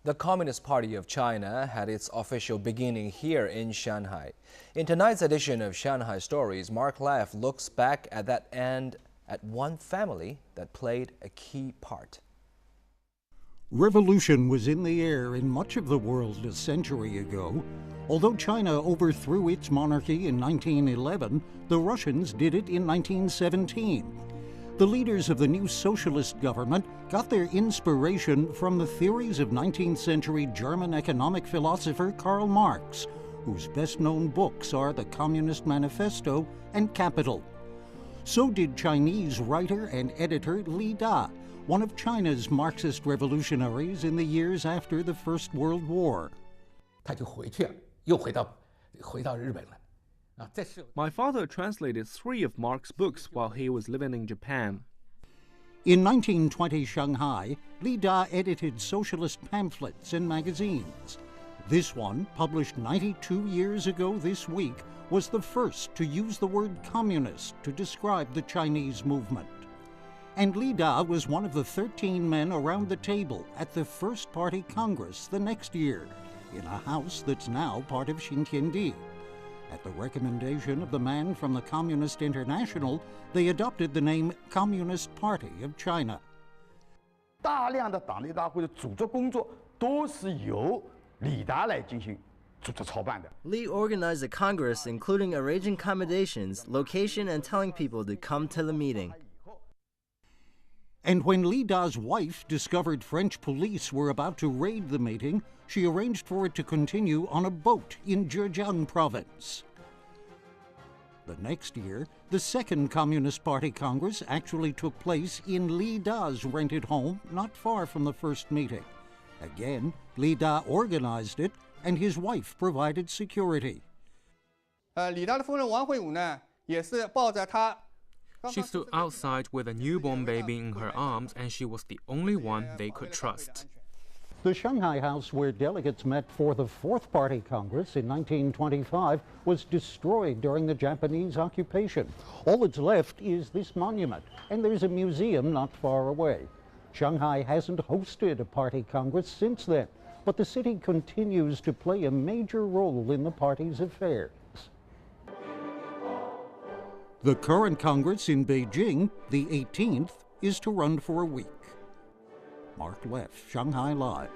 The Communist Party of China had its official beginning here in Shanghai. In tonight's edition of Shanghai Stories, Mark Leff looks back at that and at one family that played a key part. Revolution was in the air in much of the world a century ago. Although China overthrew its monarchy in 1911, the Russians did it in 1917. The leaders of the new socialist government got their inspiration from the theories of 19th century German economic philosopher Karl Marx, whose best-known books are The Communist Manifesto and Capital. So did Chinese writer and editor Li Da, one of China's Marxist revolutionaries in the years after the First World War. My father translated 3 of Marx's books while he was living in Japan. In 1920 Shanghai, Li Da edited socialist pamphlets and magazines. This one, published 92 years ago this week, was the first to use the word communist to describe the Chinese movement. And Li Da was one of the 13 men around the table at the First Party Congress the next year, in a house that's now part of Xintiandi. At the recommendation of the man from the Communist International, they adopted the name Communist Party of China. 大量的党内大会的组织工作都是由李达来进行组织操办的。 Li organized a congress including arranging accommodations, location, and telling people to come to the meeting. And when Li Da's wife discovered French police were about to raid the meeting, she arranged for it to continue on a boat in Zhejiang province. The next year, the second Communist Party Congress actually took place in Li Da's rented home not far from the first meeting. Again, Li Da organized it, and his wife provided security. 李达的夫人王慧武呢，也是抱着他。 She stood outside with a newborn baby in her arms, and she was the only one they could trust. The Shanghai House, where delegates met for the Fourth Party Congress in 1925, was destroyed during the Japanese occupation. All that's left is this monument, and there's a museum not far away. Shanghai hasn't hosted a party congress since then, but the city continues to play a major role in the party's affairs. The current Congress in Beijing, the 18th, is to run for a week. Mark Leff, Shanghai Live.